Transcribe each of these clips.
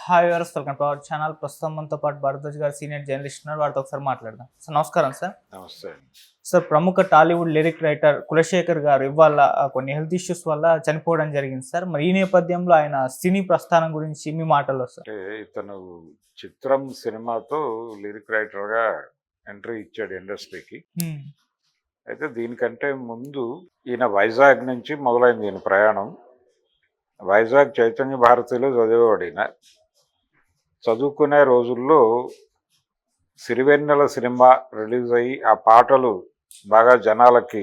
Hi viewers, welcome to our channel. ప్రస్తుతం మనతో పాటు భరద్వాజ్ గారు సీనియర్ జర్నలిస్ట్ ఉన్నారు. వారితో ఒకసారి మాట్లాడదాం. సార్ నమస్కారం. సార్ నమస్తే. సార్ ప్రముఖ టాలీవుడ్ లిరిక్ రైటర్ కులశేఖర్ గారు ఇవాళ కొన్ని హెల్త్ ఇష్యూస్ వల్ల చనిపోవడం జరిగింది సార్. మరి ఈ నేపథ్యంలో ఆయన సినీ ప్రస్థానం గురించి మీ మాటల్లో సార్. ఇతను చిత్రం సినిమాతో లిరిక్ రైటర్ గా ఎంట్రీ ఇచ్చాడు ఇండస్ట్రీకి. అయితే దీనికంటే ముందు ఈయన వైజాగ్ నుంచి మొదలైంది ఈయన ప్రయాణం. వైజాగ్ చైతన్య భారతిలో చదివేవాడు ఈయన. చదువుకునే రోజుల్లో సిరివెన్నెల సినిమా రిలీజ్ అయ్యి ఆ పాటలు బాగా జనాలకి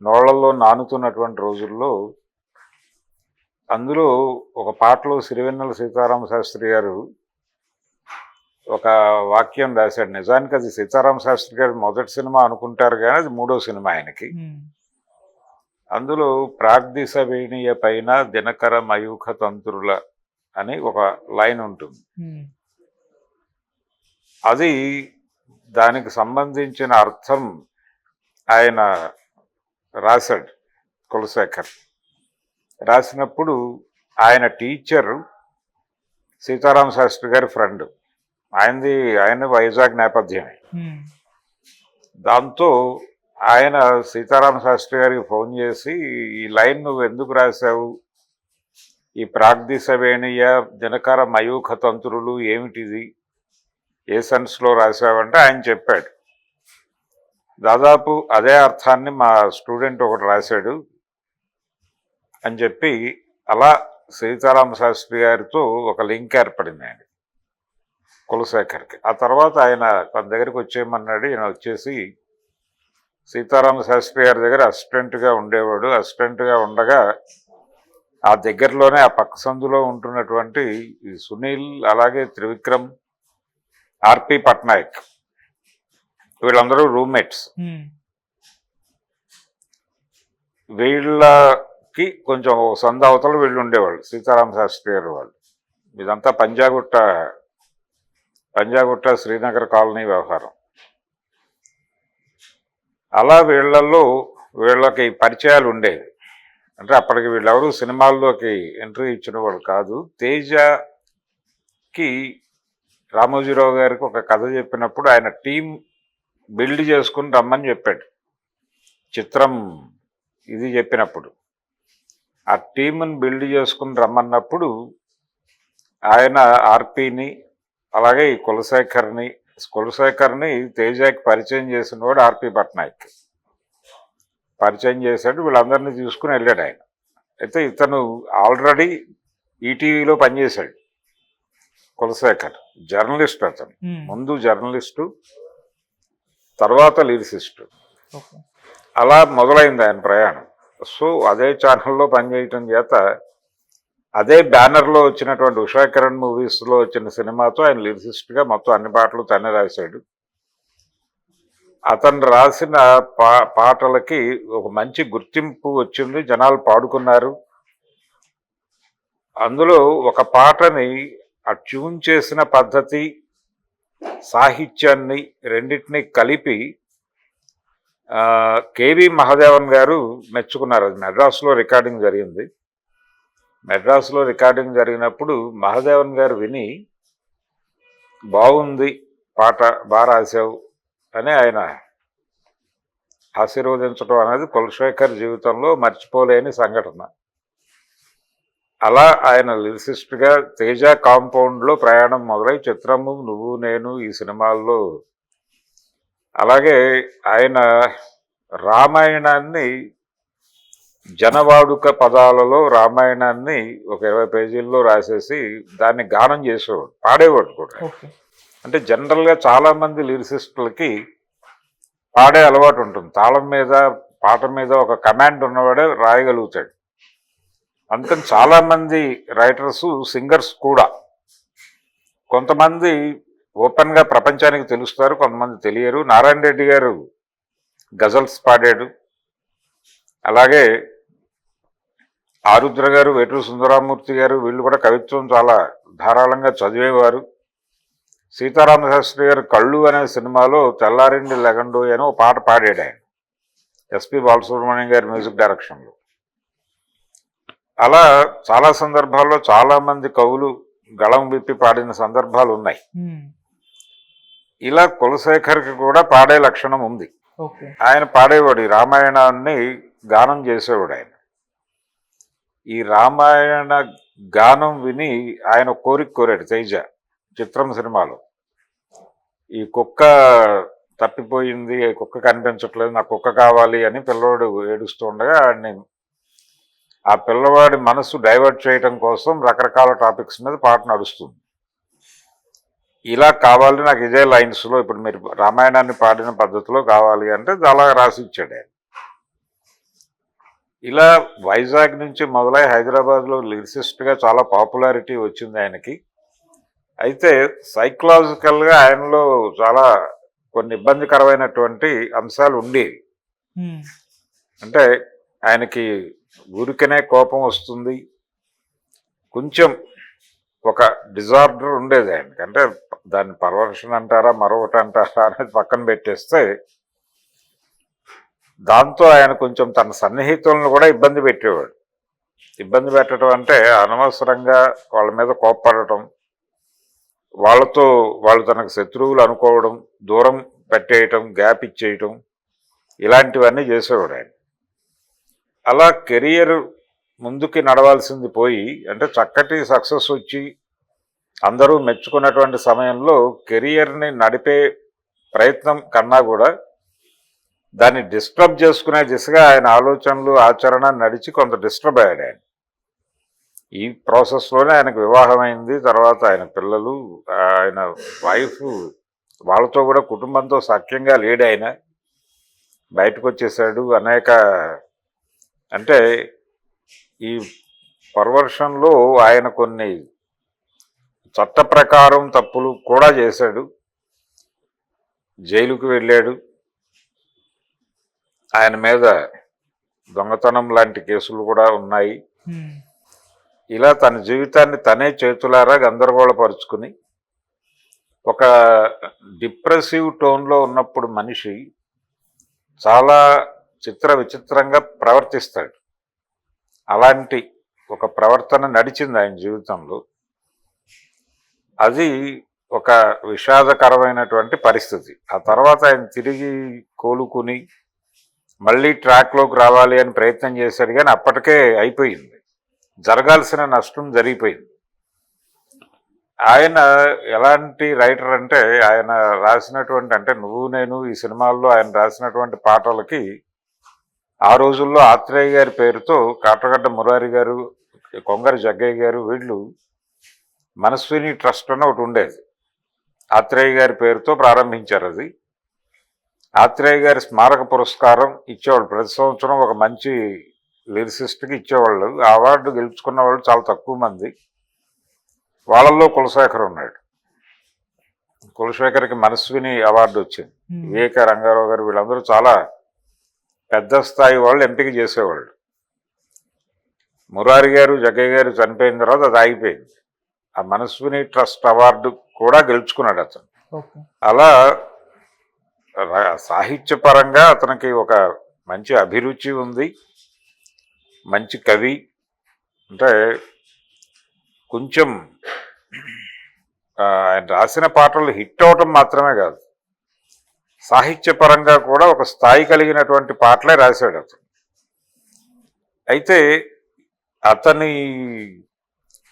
నోళ్లలో నానుతున్నటువంటి రోజుల్లో అందులో ఒక పాటలో సిరివెన్నెల సీతారామ శాస్త్రి గారు ఒక వాక్యం రాశాడు. నిజానికి అది సీతారామ శాస్త్రి గారి మొదటి సినిమా అనుకుంటారు కానీ అది మూడో సినిమా ఆయనకి. అందులో ప్రాగ్దిశ వేణియ పైన దినకర మయూఖ తంత్రుల అని ఒక లైన్ ఉంటుంది. అది దానికి సంబంధించిన అర్థం ఆయన రాశాడు కులశేఖర్. రాసినప్పుడు ఆయన టీచర్ సీతారామ శాస్త్రి గారి ఫ్రెండ్, ఆయన వైజాగ్ నేపథ్యమే. దాంతో ఆయన సీతారామ శాస్త్రి గారికి ఫోన్ చేసి, ఈ లైన్ నువ్వు ఎందుకు రాశావు, ఈ ప్రాగ్దిశ వేణియ దినకర మయూఖ తంత్రులు ఏమిటిది, ఏ సెన్స్లో రాశావంటే ఆయన చెప్పాడు. దాదాపు అదే అర్థాన్ని మా స్టూడెంట్ ఒకటి రాశాడు అని చెప్పి అలా సీతారామ శాస్త్రి గారితో ఒక లింక్ ఏర్పడింది ఆయన కులశేఖర్కి. ఆ తర్వాత ఆయన తన దగ్గరికి వచ్చేయమన్నాడు. ఈయన వచ్చేసి సీతారామ శాస్త్రి గారి దగ్గర అసిస్టెంట్గా ఉండేవాడు. అసిస్టెంట్గా ఉండగా ఆ దగ్గరలోనే ఆ పక్క సందులో ఉంటున్నటువంటి సునీల్, అలాగే త్రివిక్రమ్, ఆర్పి పట్నాయక్, వీళ్ళందరూ రూమ్మేట్స్. వీళ్ళకి కొంచెం సంద అవతల వీళ్ళు ఉండేవాళ్ళు సీతారామ శాస్త్రి గారు వాళ్ళు. ఇదంతా పంజాగుట్ట శ్రీనగర్ కాలనీ వ్యవహారం. అలా వీళ్ళకి పరిచయాలు ఉండేవి. అంటే అప్పటికి వీళ్ళెవరూ సినిమాల్లోకి ఎంట్రీ ఇచ్చిన వాళ్ళు కాదు. తేజకి రామోజీరావు గారికి ఒక కథ చెప్పినప్పుడు ఆయన టీం బిల్డ్ చేసుకుని రమ్మని చెప్పాడు. చిత్రం ఇది చెప్పినప్పుడు ఆ టీంని బిల్డ్ చేసుకుని రమ్మన్నప్పుడు ఆయన ఆర్పిని అలాగే ఈ కులశేఖర్ని తేజకి పరిచయం చేసిన వాడు ఆర్పి పట్నాయక్ పరిచయం చేశాడు. వీళ్ళందరినీ తీసుకుని వెళ్ళాడు ఆయన. అయితే ఇతను ఆల్రెడీ ఈటీవీలో పనిచేశాడు కులశేఖర్. జర్నలిస్ట్ అతను. ముందు జర్నలిస్టు, తర్వాత లిరిసిస్టు. అలా మొదలైంది ఆయన ప్రయాణం. సో అదే ఛానల్లో పనిచేయటం చేత అదే బ్యానర్లో వచ్చినటువంటి ఉషా కిరణ్ మూవీస్లో వచ్చిన సినిమాతో ఆయన లిరిసిస్ట్గా మొత్తం అన్ని పాటలు తనే రాశాడు. అతను రాసిన పాటలకి ఒక మంచి గుర్తింపు వచ్చింది, జనాలు పాడుకున్నారు. అందులో ఒక పాటని ఆ ట్యూన్ చేసిన పద్ధతి, సాహిత్యాన్ని రెండింటినీ కలిపి కేవి మహాదేవన్ గారు మెచ్చుకున్నారు. అది మెడ్రాస్లో రికార్డింగ్ జరిగింది. మెడ్రాస్లో రికార్డింగ్ జరిగినప్పుడు మహాదేవన్ గారు విని, బాగుంది పాట, బాగా రాశావు అని ఆయన ఆశీర్వదించడం అనేది కులశేఖర్ జీవితంలో మర్చిపోలేని సంఘటన. అలా ఆయన లిరిసిస్ట్గా తేజ కాంపౌండ్లో ప్రయాణం మొదలై చిత్రము, నువ్వు నేను, ఈ సినిమాల్లో. అలాగే ఆయన రామాయణాన్ని జనవాడుక పదాలలో రామాయణాన్ని ఒక 20 పేజీల్లో రాసేసి దాన్ని గానం చేసేవాడు, పాడేవాడు కూడా. అంటే జనరల్గా చాలామంది లిరిసిస్టులకి పాడే అలవాటు ఉంటుంది. తాళం మీద, పాట మీద ఒక కమాండ్ ఉన్నవాడే రాయగలుగుతాడు. అందుకని చాలామంది రైటర్సు, సింగర్స్ కూడా కొంతమంది ఓపెన్గా ప్రపంచానికి తెలుస్తారు, కొంతమంది తెలియరు. నారాయణ రెడ్డి గారు గజల్స్ పాడాడు. అలాగే ఆరుద్ర గారు, వేటూరు సుందరరామూర్తి గారు, వీళ్ళు కూడా కవిత్వం చాలా ధారాళంగా చదివేవారు. సీతారామ శాస్త్రి గారు కళ్ళు అనే సినిమాలో తెల్లారిండి లెగండోయ్ అని ఒక పాట పాడాడు ఆయన, ఎస్పి బాలసుబ్రహ్మణ్యం గారి మ్యూజిక్ డైరెక్షన్లో. అలా చాలా సందర్భాల్లో చాలామంది కవులు గళం విప్పి పాడిన సందర్భాలు ఉన్నాయి. ఉమ్, ఇలా కులశేఖర్కి కూడా పాడే లక్షణం ఉంది. ఓకే. ఆయన పాడేవాడు, ఈ రామాయణాన్ని గానం చేసేవాడు ఆయన. ఈ రామాయణ గానం విని ఆయన కోరాడు తేజ చిత్రం సినిమాలో. ఈ కుక్క తప్పిపోయింది, కుక్క కనిపించట్లేదు, నాకు కుక్క కావాలి అని పిల్లవాడు ఏడుస్తూ ఉండగా ఆ పిల్లవాడి మనసు డైవర్ట్ చేయడం కోసం రకరకాల టాపిక్స్ మీద పాట నడుస్తుంది. ఇలా కావాలి నాకు ఇదే లైన్స్లో, ఇప్పుడు మీరు రామాయణాన్ని పాడిన పద్ధతిలో కావాలి అంటే చాలా రాసి ఇచ్చాడు ఆయన. ఇలా వైజాగ్ నుంచి మొదలై హైదరాబాద్లో లిరిసిస్ట్గా చాలా పాపులారిటీ వచ్చింది ఆయనకి. అయితే సైకలాజికల్గా ఆయనలో చాలా కొన్ని ఇబ్బందికరమైనటువంటి అంశాలు ఉండేవి. ఉమ్, అంటే ఆయనకి ఊరికనే కోపం వస్తుంది, కొంచెం ఒక డిజార్డర్ ఉండేది ఆయనకి. అంటే దాన్ని పర్వర్షన్ అంటారా మరొకటి అంటారా అనేది పక్కన పెట్టేస్తే, దాంతో ఆయన కొంచెం తన సన్నిహితులను కూడా ఇబ్బంది పెట్టేవాడు. ఇబ్బంది పెట్టడం అంటే అనవసరంగా వాళ్ళ మీద కోప్పడటం, వాళ్ళు తనకు శత్రువులు అనుకోవడం, దూరం పెట్టేయటం, గ్యాప్ ఇచ్చేయటం, ఇలాంటివన్నీ చేసేవాడు ఆయన. అలా కెరియర్ ముందుకి నడవాల్సింది పోయి, అంటే చక్కటి సక్సెస్ వచ్చి అందరూ మెచ్చుకున్నటువంటి సమయంలో కెరియర్ని నడిపే ప్రయత్నం కన్నా కూడా దాన్ని డిస్టర్బ్ చేసుకునే దిశగా ఆయన ఆలోచనలు ఆచరణ నడిచి కొంత డిస్టర్బ్ అయ్యాడు ఆయన. ఈ ప్రాసెస్లోనే ఆయనకు వివాహం అయింది. తర్వాత ఆయన పిల్లలు, ఆయన వైఫ్, వాళ్ళతో కూడా కుటుంబంతో సఖ్యంగా లేడు ఆయన, బయటకు వచ్చేసాడు. అంటే ఈ పర్వర్షన్లో ఆయన కొన్ని చట్ట ప్రకారం తప్పులు కూడా చేశాడు, జైలుకు వెళ్ళాడు. ఆయన మీద దొంగతనం లాంటి కేసులు కూడా ఉన్నాయి. ఇలా తన జీవితాన్ని తనే చేతులారా గందరగోళపరుచుకుని, ఒక డిప్రెసివ్ టోన్లో ఉన్నప్పుడు మనిషి చాలా విచిత్రంగా ప్రవర్తిస్తాడు. అలాంటి ఒక ప్రవర్తన నడిచింది ఆయన జీవితంలో. అది ఒక విషాదకరమైనటువంటి పరిస్థితి. ఆ తర్వాత ఆయన తిరిగి కోలుకుని మళ్ళీ ట్రాక్లోకి రావాలి అని ప్రయత్నం చేశాడు, కానీ అప్పటికే అయిపోయింది, జరగాల్సిన నష్టం జరిగిపోయింది. ఆయన ఎలాంటి రైటర్ అంటే, ఆయన రాసినటువంటి, అంటే నువ్వు నేను ఈ సినిమాల్లో ఆయన రాసినటువంటి పాటలకి ఆ రోజుల్లో ఆత్రేయ గారి పేరుతో కాట్రగడ్డ మురారి గారు, కొంగరి జగ్గయ్య గారు, వీళ్ళు మనస్విని ట్రస్ట్ అని ఒకటి ఉండేది, ఆత్రేయ గారి పేరుతో ప్రారంభించారు. అది ఆత్రేయ గారి స్మారక పురస్కారం ఇచ్చేవాళ్ళు ప్రతి సంవత్సరం, ఒక మంచి లిరిసిస్ట్కి ఇచ్చేవాళ్ళు. ఆ అవార్డు గెలుచుకున్న వాళ్ళు చాలా తక్కువ మంది. వాళ్ళల్లో కులశేఖర్ ఉన్నాడు. కులశేఖర్కి మనస్విని అవార్డు వచ్చింది. వివేక రంగారావు గారు, వీళ్ళందరూ చాలా పెద్ద స్థాయి వాళ్ళు ఎంపిక చేసేవాళ్ళు. మురారి గారు, జగ్గయ్య గారు చనిపోయిన తర్వాత అది ఆగిపోయింది. ఆ మనస్విని ట్రస్ట్ అవార్డు కూడా గెలుచుకున్నాడు అతను. అలా సాహిత్యపరంగా అతనికి ఒక మంచి అభిరుచి ఉంది, మంచి కవి. అంటే కొంచెం ఆయన రాసిన పాటలు హిట్ అవటం మాత్రమే కాదు, సాహిత్యపరంగా కూడా ఒక స్థాయి కలిగినటువంటి పాటలే రాశాడు అతను. అయితే అతని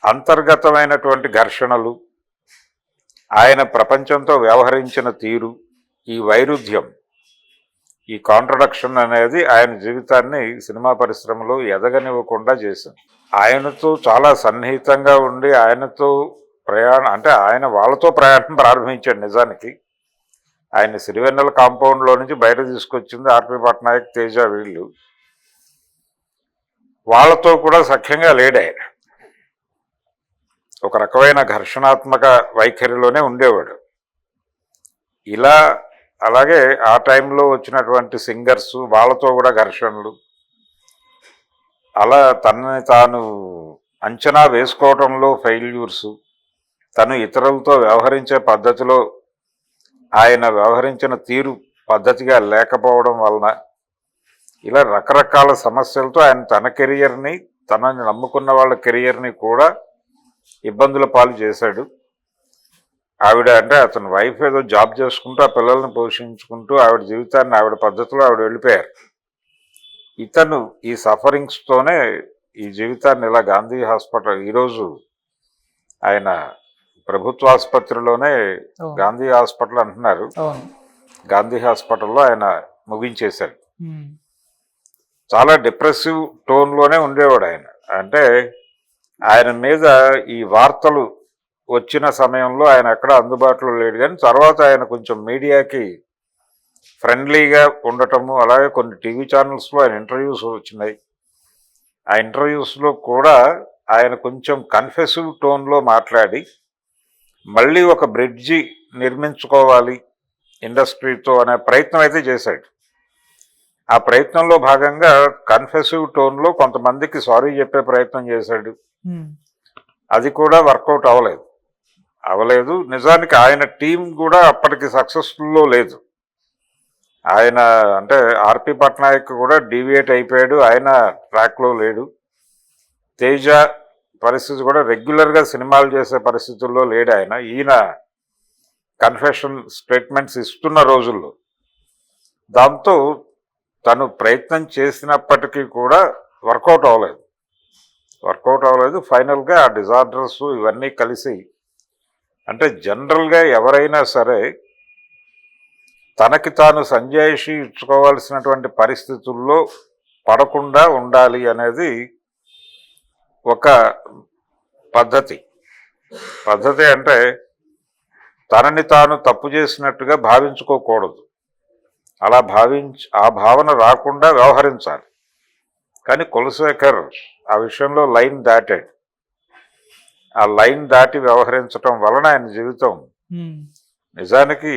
అంతర్గతమైనటువంటి ఘర్షణలు, ఆయన ప్రపంచంతో వ్యవహరించిన తీరు, ఈ వైరుధ్యం, ఈ కాంట్రడక్షన్ అనేది ఆయన జీవితాన్ని సినిమా పరిశ్రమలో ఎదగనివ్వకుండా చేసింది. ఆయనతో చాలా సన్నిహితంగా ఉండి ఆయనతో ఆయన వాళ్ళతో ప్రయాణం ప్రారంభించాడు. నిజానికి ఆయన సిరివెన్నెల కాంపౌండ్లో నుంచి బయట తీసుకొచ్చింది ఆర్పి పట్నాయక్, తేజ, వీళ్ళు. వాళ్ళతో కూడా సఖ్యంగా లేడు ఆయన. ఒక రకమైన ఘర్షణాత్మక వైఖరిలోనే ఉండేవాడు. అలాగే ఆ టైంలో వచ్చినటువంటి సింగర్స్, వాళ్ళతో కూడా ఘర్షణలు, అలా తనని తాను అంచనా వేసుకోవటంలో ఫెయిల్యూర్స్, తను ఇతరులతో వ్యవహరించే పద్ధతిలో ఆయన వ్యవహరించిన తీరు పద్ధతిగా లేకపోవడం వలన, ఇలా రకరకాల సమస్యలతో ఆయన తన కెరియర్ని, తనని నమ్ముకున్న వాళ్ళ కెరియర్ని కూడా ఇబ్బందుల పాలు చేశాడు. ఆవిడ అంటే అతని వైఫ్ ఏదో జాబ్ చేసుకుంటూ ఆ పిల్లల్ని పోషించుకుంటూ ఆవిడ జీవితాన్ని ఆవిడ పద్ధతిలో ఆవిడ వెళ్ళిపోయారు. ఇతను ఈ సఫరింగ్స్తోనే ఈ జీవితాన్ని ఇలా గాంధీ హాస్పిటల్, ఈరోజు ఆయన ప్రభుత్వ ఆసుపత్రిలోనే అవును. గాంధీ హాస్పిటల్ అంటున్నారు, అవును. గాంధీ హాస్పిటల్లో ఆయన ముగించేశారు. ఉమ్. చాలా డిప్రెసివ్ టోన్లోనే ఉండేవాడు ఆయన. అంటే ఆయన మీద ఈ వార్తలు వచ్చిన సమయంలో ఆయన ఎక్కడ అందుబాటులో లేడు, కానీ తర్వాత ఆయన కొంచెం మీడియాకి ఫ్రెండ్లీగా ఉండటము, అలాగే కొన్ని టీవీ ఛానల్స్లో ఆయన ఇంటర్వ్యూస్ వచ్చినాయి. ఆ ఇంటర్వ్యూస్లో కూడా ఆయన కొంచెం కన్ఫెసివ్ టోన్లో మాట్లాడి మళ్ళీ ఒక బ్రిడ్జి నిర్మించుకోవాలి ఇండస్ట్రీతో అనే ప్రయత్నం అయితే చేశాడు. ఆ ప్రయత్నంలో భాగంగా కన్ఫెసివ్ టోన్లో కొంతమందికి సారీ చెప్పే ప్రయత్నం చేశాడు. ఉమ్. అది కూడా వర్కౌట్ అవ్వలేదు. నిజానికి ఆయన టీం కూడా అప్పటికి సక్సెస్ఫుల్లో లేదు. ఆయన అంటే ఆర్పి పట్నాయక్ కూడా డీవియేట్ అయిపోయాడు, ఆయన ట్రాక్లో లేడు. తేజ పరిస్థితి కూడా రెగ్యులర్గా సినిమాలు చేసే పరిస్థితుల్లో లేడు ఆయన. ఈయన కన్ఫెషన్ స్టేట్మెంట్స్ ఇస్తున్న రోజుల్లో. దాంతో తను ప్రయత్నం చేసినప్పటికీ కూడా వర్కౌట్ అవ్వలేదు. ఫైనల్గా ఆ డిజార్డర్స్ ఇవన్నీ కలిసి, అంటే జనరల్గా ఎవరైనా సరే తనకి తాను సంజాయిషి ఇచ్చుకోవాల్సినటువంటి పరిస్థితుల్లో పడకుండా ఉండాలి అనేది ఒక పద్ధతి. అంటే తనని తాను తప్పు చేసినట్టుగా భావించుకోకూడదు. అలా ఆ భావన రాకుండా వ్యవహరించాలి. కానీ కులశేఖర్ ఆ విషయంలో లైన్ దాటాడు. ఆ లైన్ దాటి వ్యవహరించటం వలన ఆయన జీవితం నిజానికి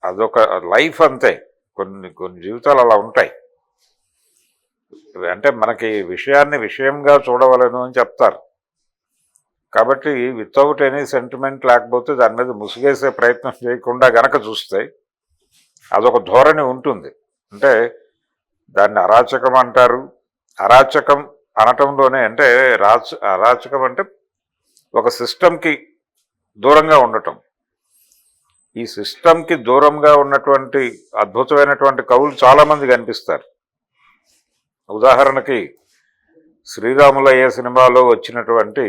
అదొక లైఫ్ అంతే. కొన్ని జీవితాలు అలా ఉంటాయి. అంటే మనకి విషయాన్ని విషయంగా చూడవలను అని చెప్తారు. కాబట్టి వితౌట్ ఎనీ సెంటిమెంట్, లేకపోతే దాని మీద ముసుగేసే ప్రయత్నం చేయకుండా గనక చూస్తే అదొక ధోరణి ఉంటుంది. అంటే దాన్ని అరాచకం అంటారు. అరాచకం అనటంలోనే అంటే అరాచకం అంటే ఒక సిస్టమ్కి దూరంగా ఉండటం. ఈ సిస్టమ్కి దూరంగా ఉన్నటువంటి అద్భుతమైనటువంటి కవులు చాలామంది కనిపిస్తారు. ఉదాహరణకి శ్రీరాములయ్య సినిమాలో వచ్చినటువంటి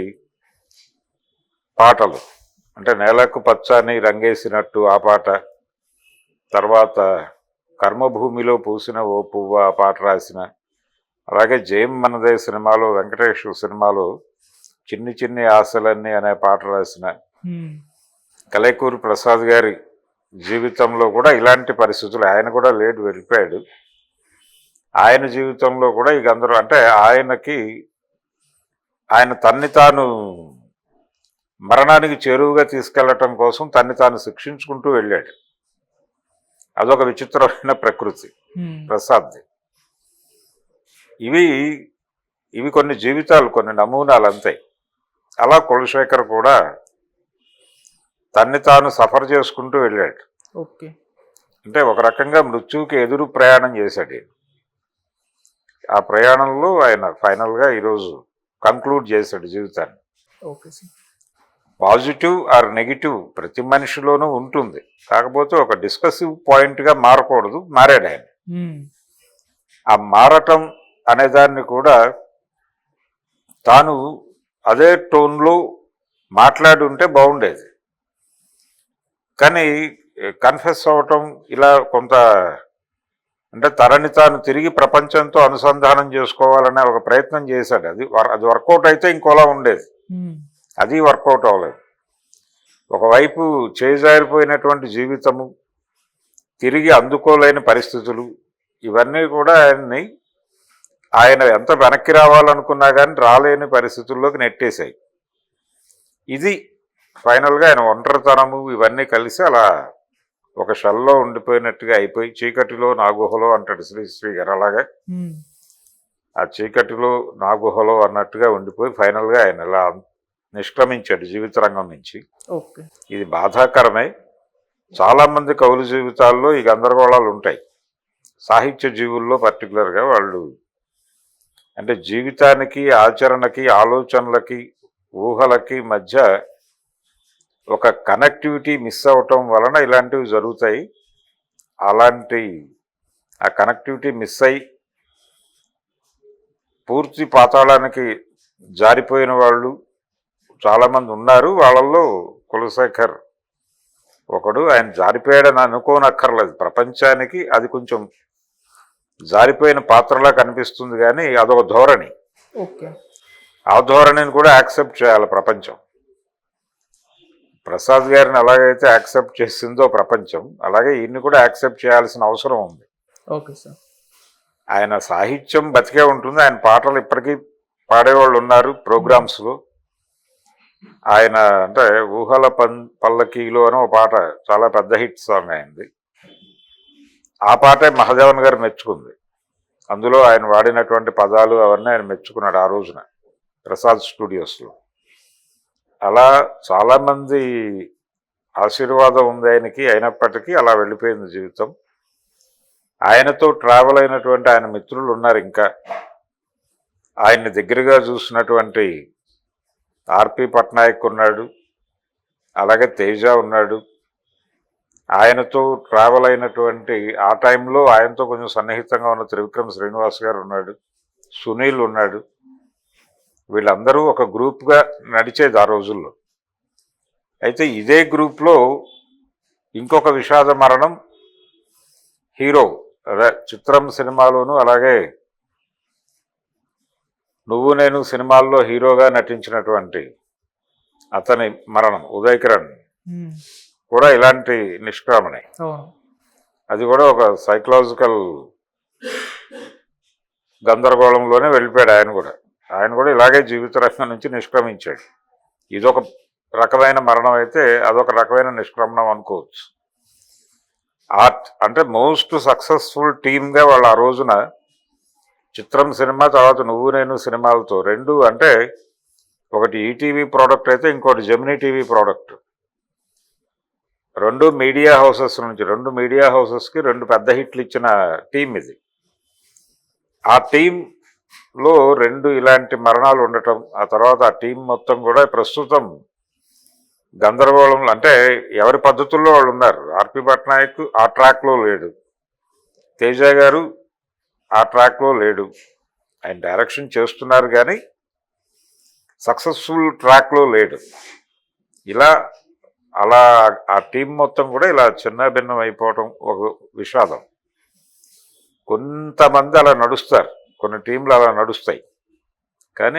పాటలు, అంటే నేలకు పచ్చని రంగేసినట్టు ఆ పాట, తర్వాత కర్మభూమిలో పూసిన ఓ పువ్వ ఆ పాట రాసిన, అలాగే జయం మనదే సినిమాలో వెంకటేష్ సినిమాలో చిన్ని చిన్ని ఆశలన్నీ అనే పాట రాసిన, కలైకూరి ప్రసాద్ గారి జీవితంలో కూడా ఇలాంటి పరిస్థితులు, ఆయన కూడా లేడు, వెళ్ళిపోయాడు. ఆయన జీవితంలో కూడా ఇక అందరూ అంటే ఆయన తన్ని తాను మరణానికి చేరువుగా తీసుకెళ్లటం కోసం తన్ని తాను శిక్షించుకుంటూ వెళ్ళాడు. అదొక విచిత్రమైన ప్రకృతి ప్రసాద్ది. ఇవి కొన్ని జీవితాలు, కొన్ని నమూనాలు అంతే. అలా కులశేఖర్ కూడా తన్ని తాను సఫర్ చేసుకుంటూ వెళ్ళాడు. ఓకే. అంటే ఒక రకంగా మృత్యువుకి ఎదురు ప్రయాణం చేశాడు. ఆ ప్రయాణంలో ఆయన ఫైనల్గా ఈరోజు కంక్లూడ్ చేశాడు జీవితాన్ని. Okay sir. Positive or negative ప్రతి మనిషిలోనూ ఉంటుంది, కాకపోతే ఒక డిస్కసివ్ పాయింట్గా మారకూడదు. మారాడు ఆయన. ఆ మారటం అనే దాన్ని కూడా తాను అదే టోన్లో మాట్లాడి ఉంటే బాగుండేది. కానీ కన్ఫెస్ అవ్వటం ఇలా కొంత అంటే తనని తాను తిరిగి ప్రపంచంతో అనుసంధానం చేసుకోవాలనే ఒక ప్రయత్నం చేశాడు. అది వర్కౌట్ అయితే ఇంకోలా ఉండేది. అది వర్కౌట్ అవ్వలేదు. ఒకవైపు చేజారిపోయినటువంటి జీవితము, తిరిగి అందుకోలేని పరిస్థితులు, ఇవన్నీ కూడా ఆయన ఎంత వెనక్కి రావాలనుకున్నా కానీ రాలేని పరిస్థితుల్లోకి నెట్టేశాయి. ఇది ఫైనల్గా ఆయన ఒంటరితనము ఇవన్నీ కలిసి అలా ఒక షల్లో ఉండిపోయినట్టుగా అయిపోయి, చీకటిలో నా గుహలో అంటాడు శ్రీశ్రీ గారు, అలాగా ఆ చీకటిలో నా గుహలో అన్నట్టుగా ఉండిపోయి ఫైనల్గా ఆయన ఇలా నిష్క్రమించాడు జీవిత రంగం నుంచి. ఇది బాధాకరమే. చాలామంది కవుల జీవితాల్లో ఈ గందరగోళాలు ఉంటాయి. సాహిత్య జీవుల్లో పర్టికులర్గా వాళ్ళు అంటే జీవితానికి, ఆచరణకి, ఆలోచనలకి ఊహలకి మధ్య ఒక కనెక్టివిటీ మిస్ అవ్వటం వలన ఇలాంటివి జరుగుతాయి. అలాంటి ఆ కనెక్టివిటీ మిస్ అయి పూర్తి పాతాళానికి జారిపోయిన వాళ్ళు చాలామంది ఉన్నారు. వాళ్ళల్లో కులశేఖర్ ఒకడు. ఆయన జారిపోయాడని అనుకోనక్కర్లేదు, ప్రపంచానికి అది కొంచెం జారిపోయిన పాత్రలా కనిపిస్తుంది, కానీ అదొక ధోరణి. ఓకే. ఆ ధోరణిని కూడా యాక్సెప్ట్ చేయాలి ప్రపంచం. ప్రసాద్ గారిని ఎలాగైతే యాక్సెప్ట్ చేసిందో ప్రపంచం, అలాగే ఈయన్ని కూడా యాక్సెప్ట్ చేయాల్సిన అవసరం ఉంది. Okay sir. ఆయన సాహిత్యం బతికే ఉంటుంది, ఆయన పాటలు ఇప్పటికీ పాడేవాళ్ళు ఉన్నారు ప్రోగ్రామ్స్లో. ఆయన అంటే ఊహల పల్లకీలో అని ఒక పాట చాలా పెద్ద హిట్ సాంగ్ అయింది. ఆ పాటే మహాదేవన్ గారు మెచ్చుకుంది. అందులో ఆయన వాడినటువంటి పదాలు అవన్నీ ఆయన మెచ్చుకున్నాడు ఆ రోజున ప్రసాద్ స్టూడియోస్లో. అలా చాలామంది ఆశీర్వాదం ఉంది ఆయనకి, అయినప్పటికీ అలా వెళ్ళిపోయింది జీవితం. ఆయనతో ట్రావెల్ అయినటువంటి ఆయన మిత్రులు ఉన్నారు ఇంకా. ఆయన్ని దగ్గరగా చూసినటువంటి ఆర్పి పట్నాయక్ ఉన్నాడు, అలాగే తేజ ఉన్నాడు. ఆయనతో ట్రావెల్ అయినటువంటి ఆ టైంలో ఆయనతో కొంచెం సన్నిహితంగా ఉన్న త్రివిక్రమ్ శ్రీనివాస్ గారు ఉన్నాడు, సునీల్ ఉన్నాడు. వీళ్ళందరూ ఒక గ్రూప్గా నడిచేది ఆ రోజుల్లో. అయితే ఇదే గ్రూప్లో ఇంకొక విషాద మరణం హీరో, అదే చిత్రం సినిమాలోను, అలాగే నువ్వు నేను సినిమాల్లో హీరోగా నటించినటువంటి అతని మరణం ఉదయ్ కిరణ్ కూడా ఇలాంటి నిష్క్రమణే. అది కూడా ఒక సైకలాజికల్ గందరగోళంలోనే వెళ్ళిపోయాడు ఆయన కూడా ఇలాగే జీవిత రంగం నుంచి నిష్క్రమించాడు. ఇదొక రకమైన మరణం అయితే అదొక రకమైన నిష్క్రమణం అనుకోవచ్చు. అంటే మోస్ట్ సక్సెస్ఫుల్ టీమ్గా వాళ్ళు ఆ రోజున చిత్రం సినిమా, తర్వాత నువ్వు నేను సినిమాలతో రెండు, అంటే ఒకటి ఈటీవీ ప్రోడక్ట్ అయితే ఇంకోటి జెమినీ టీవీ ప్రోడక్ట్, రెండు మీడియా హౌసెస్ నుంచి, రెండు మీడియా హౌసెస్కి రెండు పెద్ద హిట్లు ఇచ్చిన టీం ఇది. ఆ టీంలో రెండు ఇలాంటి మరణాలు ఉండటం, ఆ తర్వాత ఆ టీం మొత్తం కూడా ప్రస్తుతం గందరగోళంలో, అంటే ఎవరి పద్ధతుల్లో వాళ్ళు ఉన్నారు. ఆర్పి పట్నాయక్ ఆ ట్రాక్లో లేడు, తేజ గారు ఆ ట్రాక్లో లేడు. ఆయన డైరెక్షన్ చేస్తున్నారు కానీ సక్సెస్ఫుల్ ట్రాక్లో లేడు. అలా ఆ టీం మొత్తం కూడా ఇలా చిన్న భిన్నం అయిపోవటం ఒక విషాదం. కొంతమంది అలా నడుస్తారు, కొన్ని టీంలు అలా నడుస్తాయి.